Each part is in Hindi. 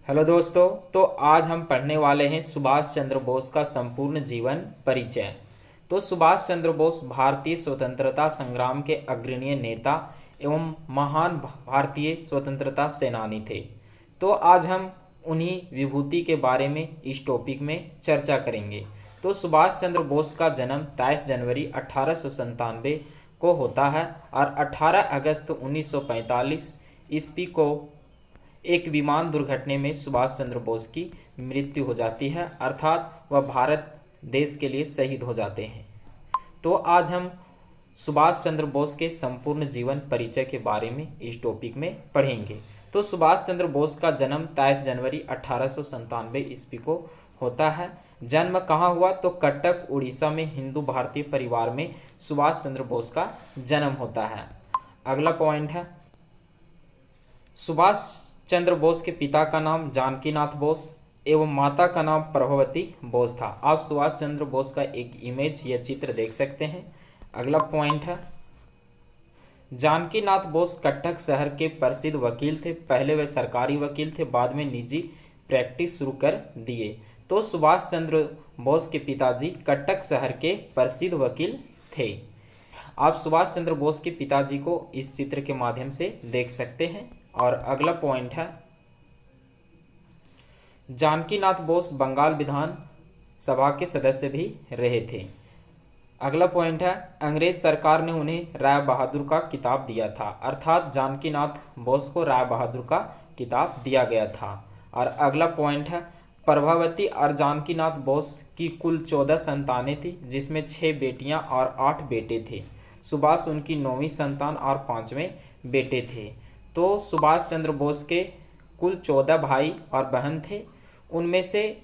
हेलो दोस्तों। तो आज हम पढ़ने वाले हैं सुभाष चंद्र बोस का संपूर्ण जीवन परिचय। तो सुभाष चंद्र बोस भारतीय स्वतंत्रता संग्राम के अग्रणी नेता एवं महान भारतीय स्वतंत्रता सेनानी थे। तो आज हम उन्हीं विभूति के बारे में इस टॉपिक में चर्चा करेंगे। तो सुभाष चंद्र बोस का जन्म 23 जनवरी 1897 को होता है और 18 अगस्त 1945 ईस्वी को एक विमान दुर्घटना में सुभाष चंद्र बोस की मृत्यु हो जाती है, अर्थात वह भारत देश के लिए शहीद हो जाते हैं। तो आज हम सुभाष चंद्र बोस के संपूर्ण जीवन परिचय के बारे में इस टॉपिक में पढ़ेंगे। तो सुभाष चंद्र बोस का जन्म 23 जनवरी 1897 ईस्वी को होता है। जन्म कहाँ हुआ? तो कटक उड़ीसा में हिंदू भारतीय परिवार में सुभाष चंद्र बोस का जन्म होता है। अगला पॉइंट है, सुभाष चंद्र बोस के पिता का नाम जानकीनाथ बोस एवं माता का नाम प्रभावती बोस था। आप सुभाष चंद्र बोस का एक इमेज या चित्र देख सकते हैं। अगला पॉइंट है, जानकीनाथ बोस कटक शहर के प्रसिद्ध वकील थे। पहले वे सरकारी वकील थे, बाद में निजी प्रैक्टिस शुरू कर दिए। तो सुभाष चंद्र बोस के पिताजी कटक शहर के प्रसिद्ध वकील थे। आप सुभाष चंद्र बोस के पिताजी को इस चित्र के माध्यम से देख सकते हैं। और अगला पॉइंट है, जानकीनाथ बोस बंगाल विधान सभा के सदस्य भी रहे थे। अगला पॉइंट है, अंग्रेज सरकार ने उन्हें राय बहादुर का खिताब दिया था, अर्थात जानकीनाथ बोस को राय बहादुर का खिताब दिया गया था। और अगला पॉइंट है, प्रभावती और जानकीनाथ बोस की कुल 14 संतानें थी, जिसमें 6 बेटियां और 8 बेटे थे। सुभाष उनकी 9वीं संतान और 5वें बेटे थे। तो सुभाष चंद्र बोस के कुल 14 भाई और बहन थे। उनमें से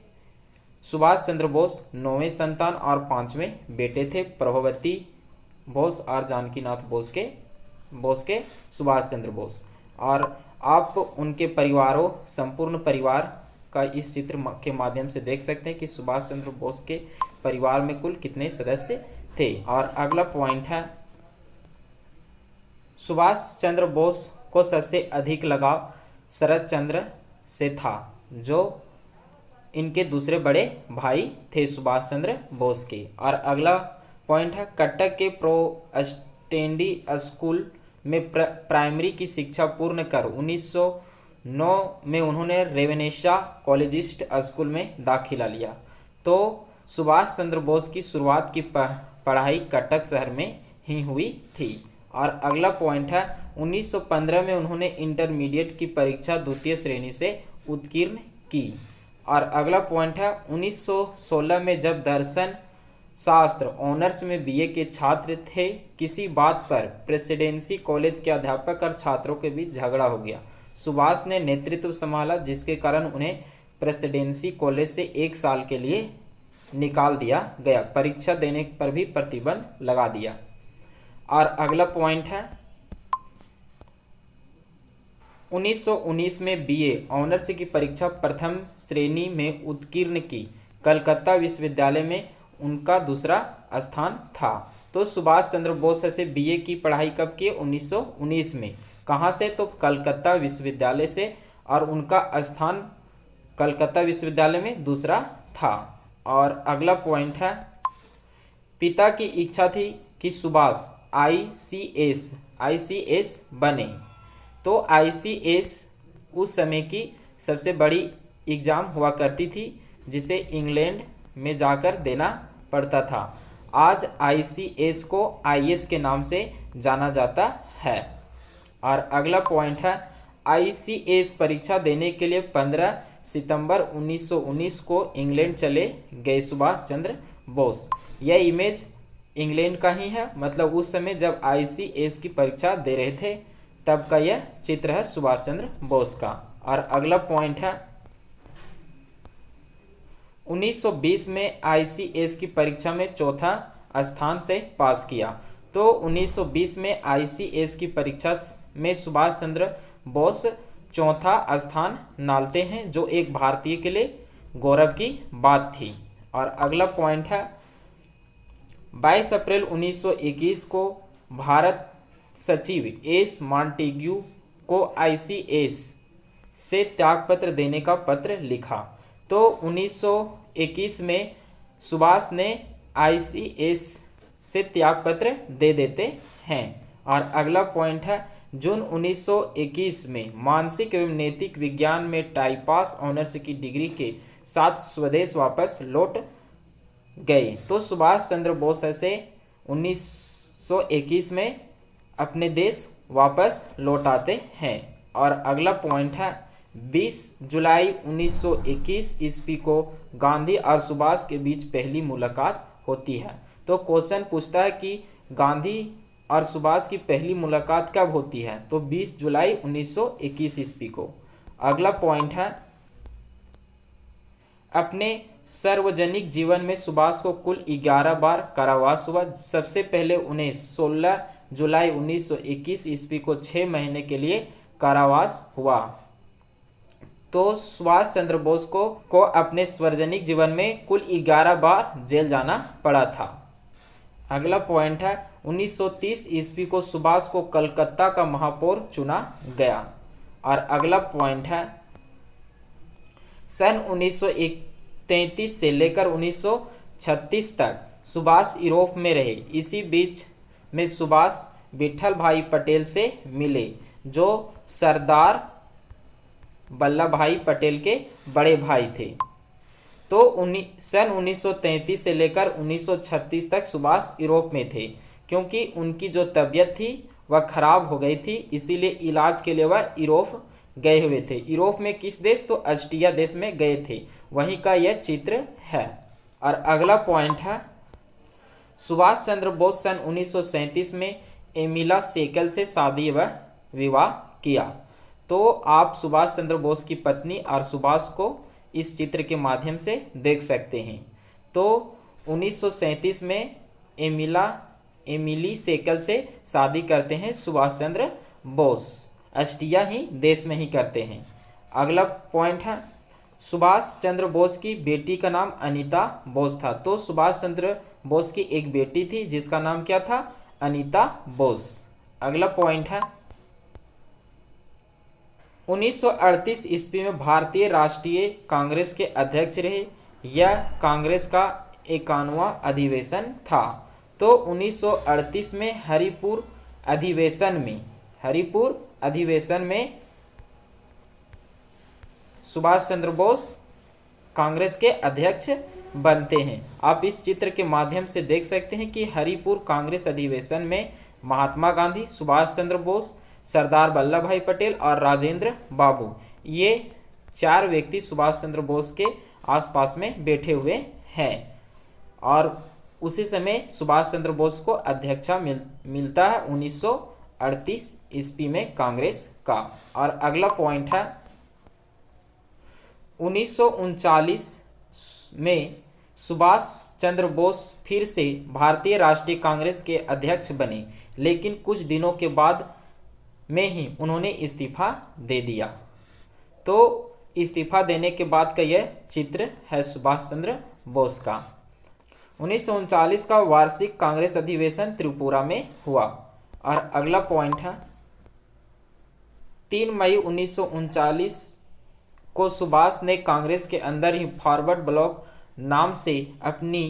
सुभाष चंद्र बोस 9वें संतान और 5वें बेटे थे। प्रभावती बोस और जानकीनाथ बोस के सुभाष चंद्र बोस। और आप उनके परिवारों, संपूर्ण परिवार का इस चित्र के माध्यम से देख सकते हैं कि सुभाष चंद्र बोस के परिवार में कुल कितने सदस्य थे। और अगला पॉइंट है, सुभाष चंद्र बोस को सबसे अधिक लगाव शरद चंद्र से था, जो इनके दूसरे बड़े भाई थे सुभाष चंद्र बोस के। और अगला पॉइंट है, कटक के प्रो स्टैंडी स्कूल में प्राइमरी की शिक्षा पूर्ण कर 1909 में उन्होंने रेवेनेशा कॉलेजिस्ट स्कूल में दाखिला लिया। तो सुभाष चंद्र बोस की शुरुआत की पढ़ाई कटक शहर में ही हुई थी। और अगला पॉइंट है, 1915 में उन्होंने इंटरमीडिएट की परीक्षा द्वितीय श्रेणी से उत्तीर्ण की। और अगला पॉइंट है, 1916 में जब दर्शन शास्त्र ऑनर्स में बीए के छात्र थे, किसी बात पर प्रेसिडेंसी कॉलेज के अध्यापक और छात्रों के बीच झगड़ा हो गया। सुभाष ने नेतृत्व संभाला, जिसके कारण उन्हें प्रेसिडेंसी कॉलेज से 1 साल के लिए निकाल दिया गया। परीक्षा देने पर भी प्रतिबंध लगा दिया। और अगला पॉइंट है, 1919 में बीए ऑनर्स की परीक्षा प्रथम श्रेणी में उत्तीर्ण की। कलकत्ता विश्वविद्यालय में उनका दूसरा स्थान था। तो सुभाष चंद्र बोस से बीए की पढ़ाई कब की? 1919 में। कहाँ से? तो कलकत्ता विश्वविद्यालय से। और उनका स्थान कलकत्ता विश्वविद्यालय में दूसरा था। और अगला पॉइंट है, पिता की इच्छा थी कि सुभाष आईसीएस बने। तो आईसीएस उस समय की सबसे बड़ी एग्ज़ाम हुआ करती थी, जिसे इंग्लैंड में जाकर देना पड़ता था। आज आईसीएस को आईएएस के नाम से जाना जाता है। और अगला पॉइंट है, आईसीएस परीक्षा देने के लिए 15 सितंबर 1919 को इंग्लैंड चले गए सुभाष चंद्र बोस। यह इमेज इंग्लैंड का ही है, मतलब उस समय जब आईसीएस की परीक्षा दे रहे थे तब का यह चित्र है सुभाष चंद्र बोस का। और अगला पॉइंट है, 1920 में आईसीएस की परीक्षा में 4था स्थान से पास किया। तो 1920 में आईसीएस की परीक्षा में सुभाष चंद्र बोस 4था स्थान नालते हैं, जो एक भारतीय के लिए गौरव की बात थी। और अगला पॉइंट है, 22 अप्रैल 1921 को भारत सचिव एस मॉन्टेग्यू को आईसीएस से त्यागपत्र देने का पत्र लिखा। तो 1921 में सुभाष ने आईसीएस से त्यागपत्र दे देते हैं। और अगला पॉइंट है, जून 1921 में मानसिक एवं नैतिक विज्ञान में टाई पास ऑनर्स की डिग्री के साथ स्वदेश वापस लौट गए। तो सुभाष चंद्र बोस ऐसे 1921 में अपने देश वापस लौट आते हैं। और अगला पॉइंट है, 20 जुलाई 1921 ईस्वी को गांधी और सुभाष के बीच पहली मुलाकात होती है। तो क्वेश्चन पूछता है कि गांधी और सुभाष की पहली मुलाकात कब होती है? तो 20 जुलाई 1921 ईस्वी को। अगला पॉइंट है, अपने सार्वजनिक जीवन में सुभाष को कुल 11 बार कारावास हुआ। सबसे पहले उन्हें 16 जुलाई 1921 ईस्वी को 6 महीने के लिए कारावास हुआ। तो सुभाष चंद्र बोस को अपने सार्वजनिक जीवन में कुल 11 बार जेल जाना पड़ा था। अगला पॉइंट है, 1930 ईस्वी को सुभाष को कलकत्ता का महापौर चुना गया। और अगला पॉइंट है, सन 1933 से लेकर 1936 तक सुभाष यूरोप में रहे। इसी बीच में सुभाष विठल भाई पटेल से मिले, जो सरदार वल्लभ भाई पटेल के बड़े भाई थे। तो सन 1933 से लेकर 1936 तक सुभाष यूरोप में थे, क्योंकि उनकी जो तबीयत थी वह खराब हो गई थी, इसीलिए इलाज के लिए वह यूरोप गए हुए थे। यूरोप में किस देश? तो ऑस्ट्रिया देश में गए थे, वहीं का यह चित्र है। और अगला पॉइंट है, सुभाष चंद्र बोस सन 1937 में एमिला सेकल से शादी व विवाह किया। तो आप सुभाष चंद्र बोस की पत्नी और सुभाष को इस चित्र के माध्यम से देख सकते हैं। तो 1937 में एमिली सेकल से शादी करते हैं सुभाष चंद्र बोस, ऑस्ट्रिया ही देश में ही करते हैं। अगला पॉइंट है, सुभाष चंद्र बोस की बेटी का नाम अनीता बोस था। तो सुभाष चंद्र बोस की एक बेटी थी जिसका नाम क्या था? अनीता बोस। अगला पॉइंट है, 1938 ईस्वी में भारतीय राष्ट्रीय कांग्रेस के अध्यक्ष रहे। यह कांग्रेस का 51वां अधिवेशन था। तो 1938 में हरिपुर अधिवेशन में सुभाष चंद्र बोस कांग्रेस के अध्यक्ष बनते हैं। आप इस चित्र के माध्यम से देख सकते हैं कि हरिपुर कांग्रेस अधिवेशन में महात्मा गांधी, सुभाष चंद्र बोस, सरदार वल्लभ भाई पटेल और राजेंद्र बाबू, ये 4 व्यक्ति सुभाष चंद्र बोस के आसपास में बैठे हुए हैं। और उसी समय सुभाष चंद्र बोस को अध्यक्षा मिलता है 1938 ईस्वी में कांग्रेस का। और अगला पॉइंट है, 1939 में सुभाष चंद्र बोस फिर से भारतीय राष्ट्रीय कांग्रेस के अध्यक्ष बने, लेकिन कुछ दिनों के बाद में ही उन्होंने इस्तीफा दे दिया। तो इस्तीफा देने के बाद का यह चित्र है सुभाष चंद्र बोस का। 1939 का वार्षिक कांग्रेस अधिवेशन त्रिपुरा में हुआ। और अगला पॉइंट है, 3 मई 1939 को सुभाष ने कांग्रेस के अंदर ही फॉरवर्ड ब्लॉक नाम से अपनी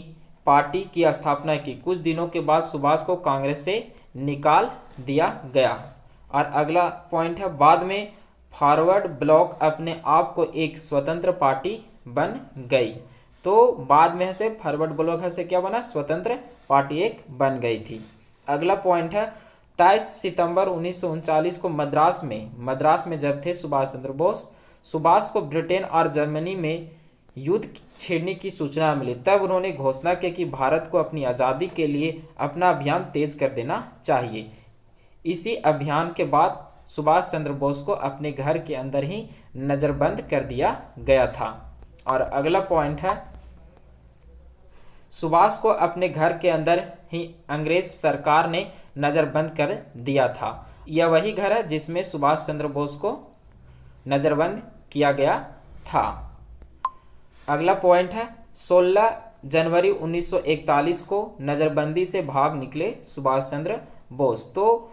पार्टी की स्थापना की। कुछ दिनों के बाद सुभाष को कांग्रेस से निकाल दिया गया। और अगला पॉइंट है, बाद में फॉरवर्ड ब्लॉक अपने आप को एक स्वतंत्र पार्टी बन गई। तो बाद में से फॉरवर्ड ब्लॉक से क्या बना? स्वतंत्र पार्टी एक बन गई थी। अगला पॉइंट है, 23 सितंबर 1939 को मद्रास में जब थे सुभाष चंद्र बोस, सुभाष को ब्रिटेन और जर्मनी में युद्ध छेड़ने की सूचना मिली। तब उन्होंने घोषणा की कि भारत को अपनी आज़ादी के लिए अपना अभियान तेज कर देना चाहिए। इसी अभियान के बाद सुभाष चंद्र बोस को अपने घर के अंदर ही नज़रबंद कर दिया गया था। और अगला पॉइंट है, सुभाष को अपने घर के अंदर ही अंग्रेज सरकार ने नज़रबंद कर दिया था। यह वही घर है जिसमें सुभाष चंद्र बोस को नज़रबंद किया गया था। अगला पॉइंट है, 16 जनवरी 1941 को नज़रबंदी से भाग निकले सुभाष चंद्र बोस। तो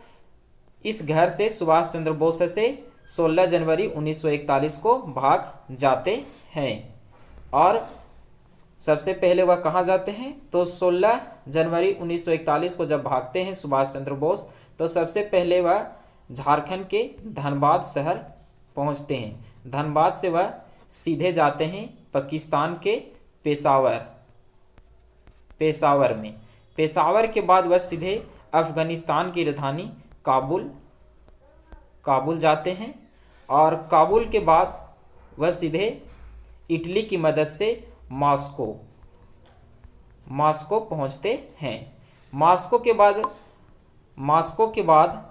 इस घर से सुभाष चंद्र बोस से 16 जनवरी 1941 को भाग जाते हैं। और सबसे पहले वह कहाँ जाते हैं? तो 16 जनवरी 1941 को जब भागते हैं सुभाष चंद्र बोस, तो सबसे पहले वह झारखंड के धनबाद शहर पहुंचते हैं। धनबाद से वह सीधे जाते हैं पाकिस्तान के पेशावर में। पेशावर के बाद वह सीधे अफगानिस्तान की राजधानी काबुल जाते हैं। और काबुल के बाद वह सीधे इटली की मदद से मॉस्को पहुंचते हैं। मॉस्को के बाद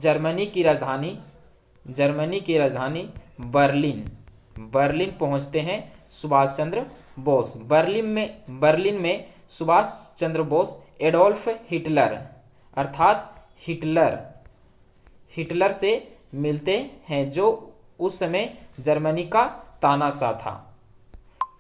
जर्मनी की राजधानी बर्लिन पहुंचते हैं सुभाष चंद्र बोस। बर्लिन में सुभाष चंद्र बोस एडोल्फ हिटलर अर्थात हिटलर से मिलते हैं, जो उस समय जर्मनी का तानाशाह था।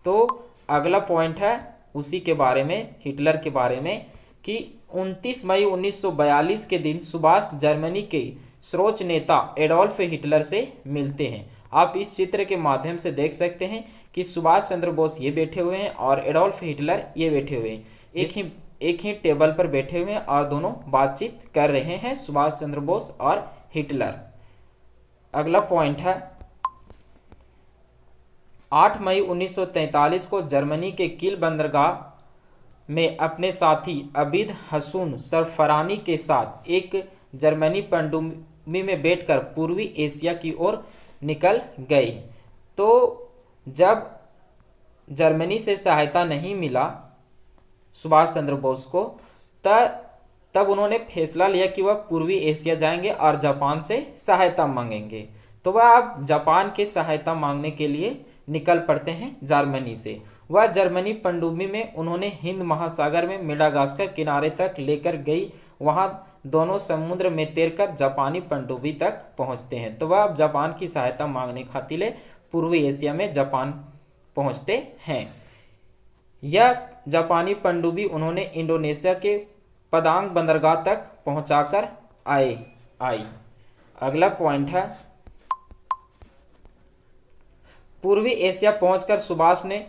तो अगला पॉइंट है उसी के बारे में, हिटलर के बारे में, कि 29 मई 1942 के दिन सुभाष जर्मनी के सर्वोच्च नेता एडोल्फ हिटलर से मिलते हैं। आप इस चित्र के माध्यम से देख सकते हैं कि सुभाष चंद्र बोस ये बैठे हुए हैं और एडोल्फ हिटलर ये बैठे हुए हैं। एक ही टेबल पर बैठे हुए हैं और दोनों बातचीत कर रहे हैं, सुभाष चंद्र बोस और हिटलर। अगला पॉइंट है 8 मई 1943 को जर्मनी के किल बंदरगाह में अपने साथी अबीद हसून सरफरानी के साथ एक जर्मनी पनडुब्बी में बैठकर पूर्वी एशिया की ओर निकल गई। तो जब जर्मनी से सहायता नहीं मिला सुभाष चंद्र बोस को, तब उन्होंने फैसला लिया कि वह पूर्वी एशिया जाएंगे और जापान से सहायता मांगेंगे। तो वह अब जापान की सहायता मांगने के लिए निकल पड़ते हैं जर्मनी से। वह जर्मनी पनडुब्बी में उन्होंने हिंद महासागर में मेडागास्कर किनारे तक लेकर गई। वहां दोनों समुद्र में तैरकर जापानी पनडुब्बी तक पहुंचते हैं। तो वह अब जापान की सहायता मांगने खातिर पूर्वी एशिया में जापान पहुंचते हैं। यह जापानी पनडुब्बी उन्होंने इंडोनेशिया के पदांग बंदरगाह तक पहुंचाकर आई। अगला पॉइंट है पूर्वी एशिया पहुंचकर सुभाष ने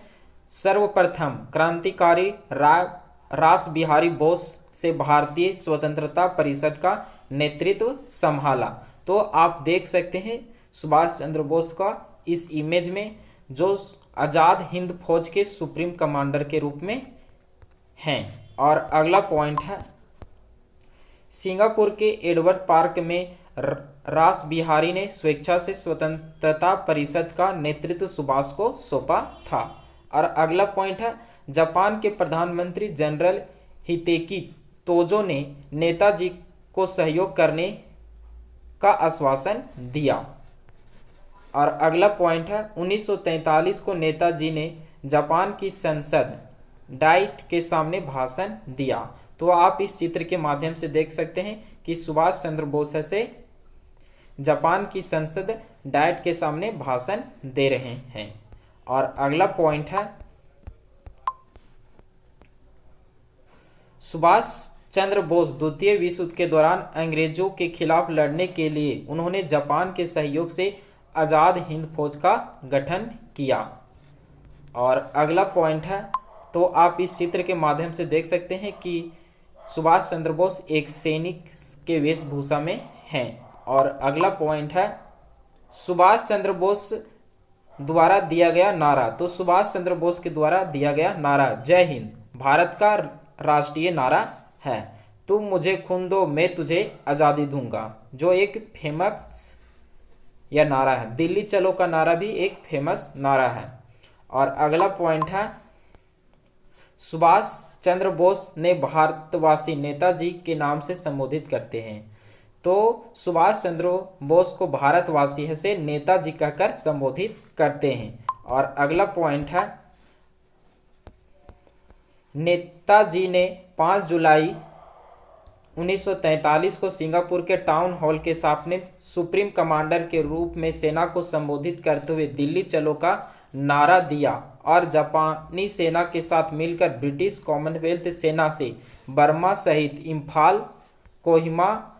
सर्वप्रथम क्रांतिकारी रास बिहारी बोस से भारतीय स्वतंत्रता परिषद का नेतृत्व संभाला। तो आप देख सकते हैं सुभाष चंद्र बोस का इस इमेज में, जो आज़ाद हिंद फौज के सुप्रीम कमांडर के रूप में हैं। और अगला पॉइंट है सिंगापुर के एडवर्ड पार्क में रास बिहारी ने स्वेच्छा से स्वतंत्रता परिषद का नेतृत्व सुभाष को सौंपा था। और अगला पॉइंट है जापान के प्रधानमंत्री जनरल हिदेकी तोजो ने नेताजी को सहयोग करने का आश्वासन दिया। और अगला पॉइंट है 1943 को नेताजी ने जापान की संसद डाइट के सामने भाषण दिया। तो आप इस चित्र के माध्यम से देख सकते हैं कि सुभाष चंद्र बोस से जापान की संसद डाइट के सामने भाषण दे रहे हैं। और अगला पॉइंट है सुभाष चंद्र बोस द्वितीय विश्व युद्ध के दौरान अंग्रेजों के खिलाफ लड़ने के लिए उन्होंने जापान के सहयोग से आज़ाद हिंद फौज का गठन किया। और अगला पॉइंट है, तो आप इस चित्र के माध्यम से देख सकते हैं कि सुभाष चंद्र बोस एक सैनिक के वेशभूषा में हैं। और अगला पॉइंट है सुभाष चंद्र बोस द्वारा दिया गया नारा। तो सुभाष चंद्र बोस के द्वारा दिया गया नारा जय हिंद भारत का राष्ट्रीय नारा है। तुम मुझे खून दो मैं तुझे आज़ादी दूंगा, जो एक फेमस यह नारा है। दिल्ली चलो का नारा भी एक फेमस नारा है। और अगला पॉइंट है सुभाष चंद्र बोस ने भारतवासी नेताजी के नाम से संबोधित करते हैं। तो सुभाष चंद्र बोस को भारतवासी से नेताजी कहकर संबोधित करते हैं। और अगला पॉइंट है नेताजी ने 5 जुलाई 1943 को सिंगापुर के टाउन हॉल के सामने सुप्रीम कमांडर के रूप में सेना को संबोधित करते हुए दिल्ली चलो का नारा दिया और जापानी सेना के साथ मिलकर ब्रिटिश कॉमनवेल्थ सेना से बर्मा सहित इम्फाल, कोहिमा,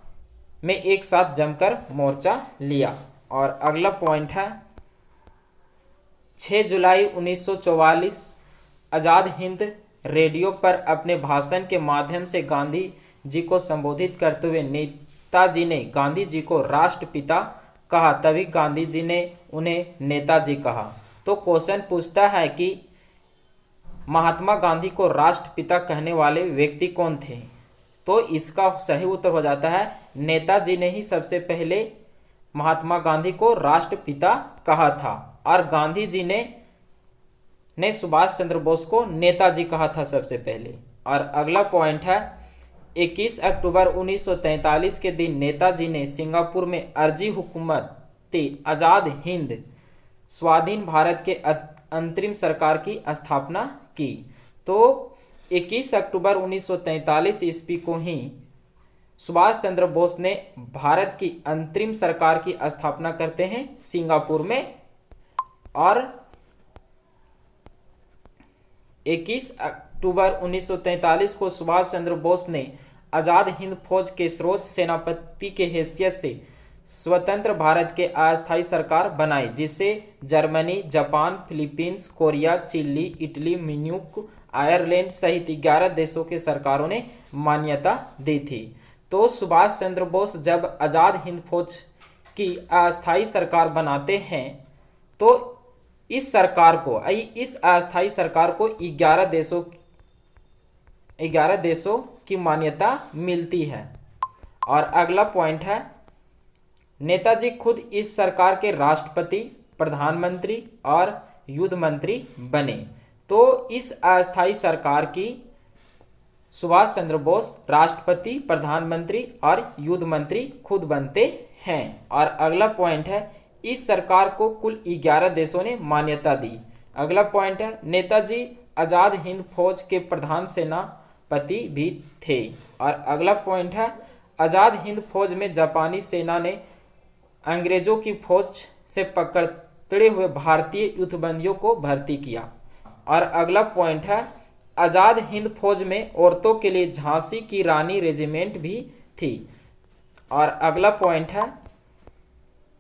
में एक साथ जमकर मोर्चा लिया। और अगला पॉइंट है 6 जुलाई 1944 आज़ाद हिंद रेडियो पर अपने भाषण के माध्यम से गांधी जी को संबोधित करते हुए नेताजी ने गांधी जी को राष्ट्रपिता कहा, तभी गांधी जी ने उन्हें नेताजी कहा। तो क्वेश्चन पूछता है कि महात्मा गांधी को राष्ट्रपिता कहने वाले व्यक्ति कौन थे? तो इसका सही उत्तर हो जाता है नेताजी ने ही सबसे पहले महात्मा गांधी को राष्ट्रपिता कहा था, और गांधी जी ने सुभाष चंद्र बोस को नेताजी कहा था सबसे पहले। और अगला पॉइंट है 21 अक्टूबर 1943 के दिन नेताजी ने सिंगापुर में अर्जी हुकूमती आज़ाद हिंद स्वाधीन भारत के अंतरिम सरकार की स्थापना की। तो 21 अक्टूबर 1943 ईस्वी को ही सुभाष चंद्र बोस ने भारत की अंतरिम सरकार की स्थापना करते हैं सिंगापुर में। और 21 अक्टूबर 1943 को सुभाष चंद्र बोस ने आज़ाद हिंद फौज के सर्वोच्च सेनापति के हैसियत से स्वतंत्र भारत के अस्थायी सरकार बनाई, जिसे Germany, Japan, Philippines, Korea, Chile, Italy, Munich, Ireland सहित 11 देशों के सरकारों ने मान्यता दी थी। तो सुभाष चंद्र बोस जब आज़ाद हिंद फौज की अस्थायी सरकार बनाते हैं तो इस अस्थायी सरकार को 11 देशों की मान्यता मिलती है। और अगला पॉइंट है नेताजी खुद इस सरकार के राष्ट्रपति, प्रधानमंत्री और युद्ध मंत्री बने। तो इस अस्थायी सरकार की सुभाष चंद्र बोस राष्ट्रपति, प्रधानमंत्री और युद्ध मंत्री खुद बनते हैं। और अगला पॉइंट है इस सरकार को कुल 11 देशों ने मान्यता दी। अगला पॉइंट है नेताजी आज़ाद हिंद फौज के प्रधान सेनापति भी थे। और अगला पॉइंट है आज़ाद हिंद फौज में जापानी सेना ने अंग्रेजों की फौज से पकड़े हुए भारतीय युद्धबंदियों को भर्ती किया। और अगला पॉइंट है आज़ाद हिंद फौज में औरतों के लिए झांसी की रानी रेजिमेंट भी थी। और अगला पॉइंट है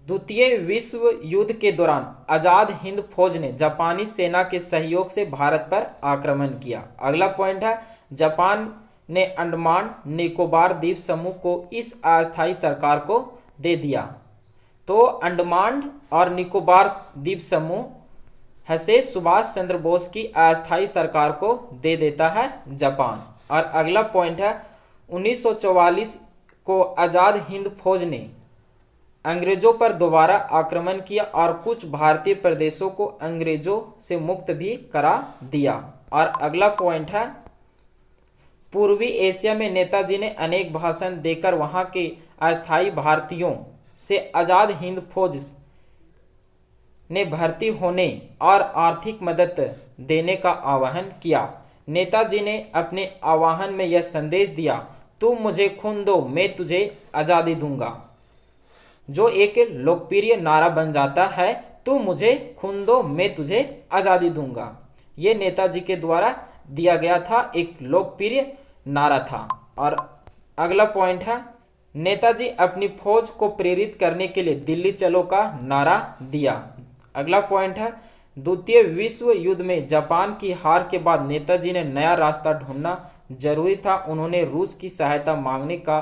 द्वितीय विश्व युद्ध के दौरान आज़ाद हिंद फौज ने जापानी सेना के सहयोग से भारत पर आक्रमण किया। अगला पॉइंट है जापान ने अंडमान निकोबार द्वीप समूह को इस अस्थायी सरकार को दे दिया। तो अंडमान और निकोबार द्वीप समूह से सुभाष चंद्र बोस की अस्थायी सरकार को दे देता है जापान। और अगला पॉइंट है 1944 को आज़ाद हिंद फौज ने अंग्रेजों पर दोबारा आक्रमण किया और कुछ भारतीय प्रदेशों को अंग्रेजों से मुक्त भी करा दिया। और अगला पॉइंट है पूर्वी एशिया में नेताजी ने अनेक भाषण देकर वहां के अस्थायी भारतीयों से आज़ाद हिंद फौज ने भर्ती होने और आर्थिक मदद देने का आह्वान किया। नेताजी ने अपने आह्वान में यह संदेश दिया, तुम मुझे खून दो मैं तुझे आज़ादी दूंगा, जो एक लोकप्रिय नारा बन जाता है, तुम मुझे खून दो मैं तुझे आज़ादी दूंगा। ये नेताजी के द्वारा दिया गया था, एक लोकप्रिय नारा था। और अगला पॉइंट है नेताजी अपनी फौज को प्रेरित करने के लिए दिल्ली चलो का नारा दिया। अगला पॉइंट है द्वितीय विश्व युद्ध में जापान की हार के बाद नेताजी ने नया रास्ता ढूंढना जरूरी था। उन्होंने रूस की सहायता मांगने का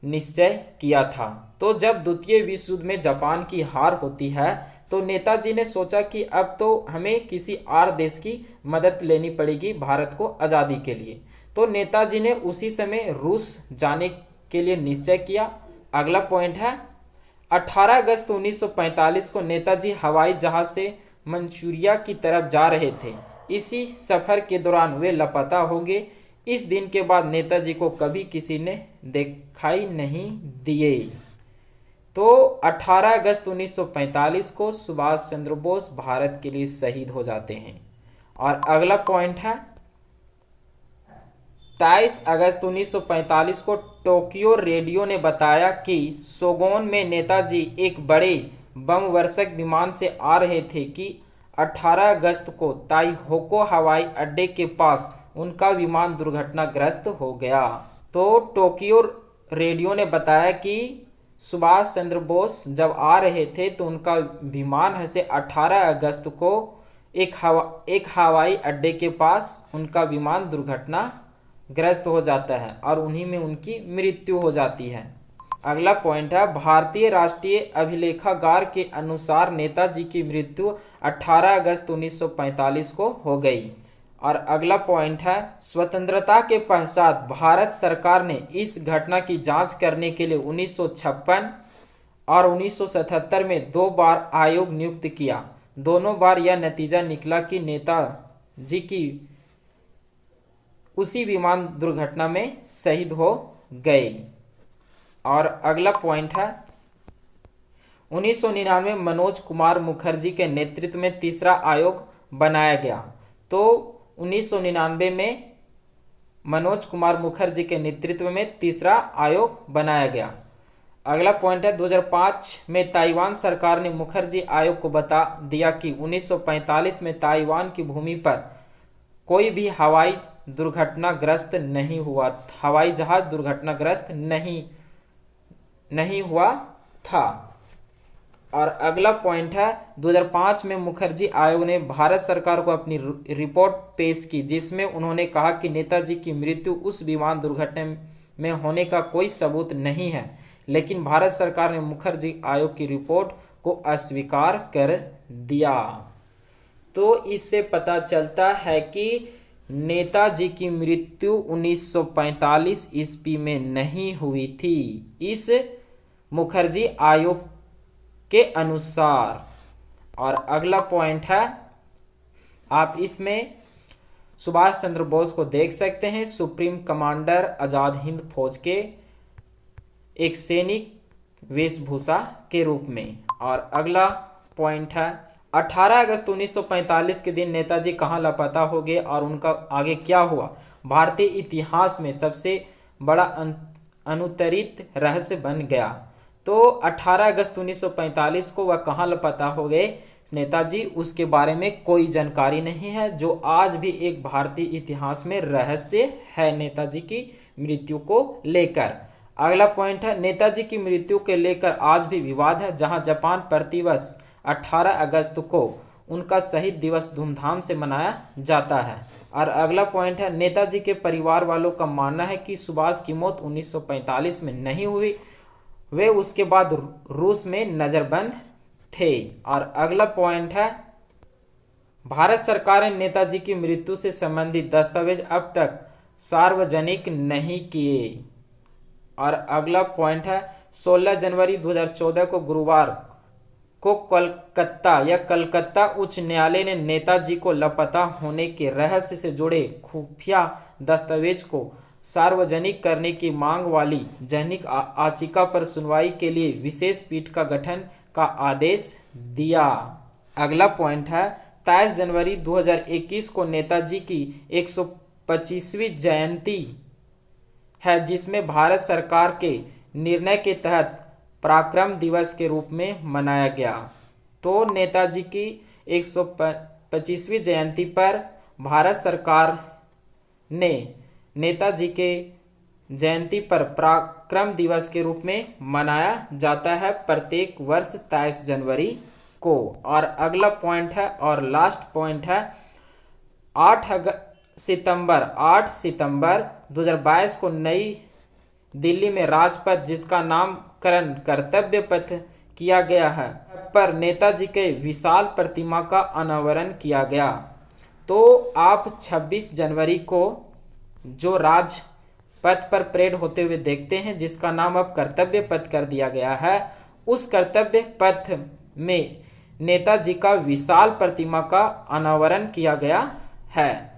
निश्चय किया था। तो जब द्वितीय विश्व युद्ध में जापान की हार होती है तो नेताजी ने सोचा कि अब तो हमें किसी और देश की मदद लेनी पड़ेगी भारत को आज़ादी के लिए। तो नेताजी ने उसी समय रूस जाने के लिए निश्चय किया। अगला पॉइंट है 18 अगस्त 1945 को नेताजी हवाई जहाज से मंचूरिया की तरफ जा रहे थे। इसी सफर के दौरान वे लापता हो गए। इस दिन के बाद नेताजी को कभी किसी ने दिखाई नहीं दिए। तो 18 अगस्त 1945 को सुभाष चंद्र बोस भारत के लिए शहीद हो जाते हैं। और अगला पॉइंट है 23 अगस्त 1945 को टोक्यो रेडियो ने बताया कि सोगोन में नेताजी एक बड़े बम वर्षक विमान से आ रहे थे कि 18 अगस्त को ताइहोको हवाई अड्डे के पास उनका विमान दुर्घटनाग्रस्त हो गया। तो टोक्यो रेडियो ने बताया कि सुभाष चंद्र बोस जब आ रहे थे तो उनका विमान है से 18 अगस्त को एक हवाई अड्डे के पास उनका विमान दुर्घटनाग्रस्त हो जाता है और उन्हीं में उनकी मृत्यु हो जाती है। अगला पॉइंट है, भारतीय राष्ट्रीय अभिलेखागार के अनुसार नेताजी की मृत्यु 18 अगस्त 1945 को हो गई। और अगला पॉइंट है, स्वतंत्रता के पश्चात भारत सरकार ने इस घटना की जांच करने के लिए 1956 और 1977 में 2 बार आयोग नियुक्त किया। दोनों बार यह नतीजा निकला कि नेताजी की उसी विमान दुर्घटना में शहीद हो गए। और अगला पॉइंट है, 1999 में मनोज कुमार मुखर्जी के नेतृत्व में तीसरा आयोग बनाया गया। तो 1999 में मनोज कुमार मुखर्जी के नेतृत्व में तीसरा आयोग बनाया गया। अगला पॉइंट है, 2005 में ताइवान सरकार ने मुखर्जी आयोग को बता दिया कि 1945 में ताइवान की भूमि पर कोई भी हवाई दुर्घटनाग्रस्त नहीं हुआ, हवाई जहाज दुर्घटनाग्रस्त नहीं हुआ था। और अगला पॉइंट है, 2005 में मुखर्जी आयोग ने भारत सरकार को अपनी रिपोर्ट पेश की जिसमें उन्होंने कहा कि नेताजी की मृत्यु उस विमान दुर्घटना में होने का कोई सबूत नहीं है, लेकिन भारत सरकार ने मुखर्जी आयोग की रिपोर्ट को अस्वीकार कर दिया। तो इससे पता चलता है कि नेताजी की मृत्यु 1945 ईस्वी में नहीं हुई थी, इस मुखर्जी आयोग के अनुसार। और अगला पॉइंट है, आप इसमें सुभाष चंद्र बोस को देख सकते हैं, सुप्रीम कमांडर आजाद हिंद फौज के एक सैनिक वेशभूषा के रूप में। और अगला पॉइंट है, 18 अगस्त 1945 के दिन नेताजी कहाँ लापता हो गए और उनका आगे क्या हुआ, भारतीय इतिहास में सबसे बड़ा अनुत्तरित रहस्य बन गया। तो 18 अगस्त 1945 को वह कहाँ लापता हो गए नेताजी, उसके बारे में कोई जानकारी नहीं है, जो आज भी एक भारतीय इतिहास में रहस्य है नेताजी की मृत्यु को लेकर। अगला पॉइंट है, नेताजी की मृत्यु के लेकर आज भी विवाद है, जहां जापान प्रतिवर्ष 18 अगस्त को उनका शहीद दिवस धूमधाम से मनाया जाता है। और अगला पॉइंट है, नेताजी के परिवार वालों का मानना है कि सुभाष की मौत 1945 में नहीं हुई, वे उसके बाद रूस में नजरबंद थे। और अगला पॉइंट है, भारत सरकार ने नेताजी की मृत्यु से संबंधित दस्तावेज अब तक सार्वजनिक नहीं किए। और अगला पॉइंट है, 16 जनवरी 2014 को गुरुवार को कलकत्ता उच्च न्यायालय ने नेताजी को लापता होने के रहस्य से जुड़े खुफिया दस्तावेज को सार्वजनिक करने की मांग वाली जनहित याचिका पर सुनवाई के लिए विशेष पीठ का गठन का आदेश दिया। अगला पॉइंट है, 23 जनवरी 2021 को नेताजी की 125वीं जयंती है, जिसमें भारत सरकार के निर्णय के तहत पराक्रम दिवस के रूप में मनाया गया। तो नेताजी की 125वीं जयंती पर भारत सरकार ने नेताजी के जयंती पर पराक्रम दिवस के रूप में मनाया जाता है प्रत्येक वर्ष 23 जनवरी को। और अगला पॉइंट है और लास्ट पॉइंट है, 8 सितंबर 2022 को नई दिल्ली में राजपथ, जिसका नामकरण कर्तव्य पथ किया गया है, पर नेताजी के विशाल प्रतिमा का अनावरण किया गया। तो आप 26 जनवरी को जो राजपथ पर परेड होते हुए देखते हैं, जिसका नाम अब कर्तव्य पथ कर दिया गया है, उस कर्तव्य पथ में नेताजी का विशाल प्रतिमा का अनावरण किया गया है।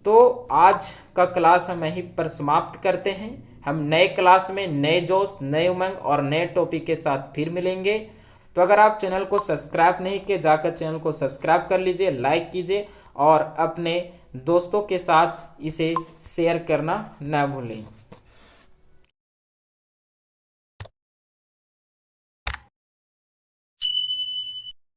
तो आज का क्लास हम यहीं पर समाप्त करते हैं। हम नए क्लास में नए जोश, नए उमंग और नए टॉपिक के साथ फिर मिलेंगे। तो अगर आप चैनल को सब्सक्राइब नहीं किए, जाकर चैनल को सब्सक्राइब कर लीजिए, लाइक कीजिए और अपने दोस्तों के साथ इसे शेयर करना न भूलें।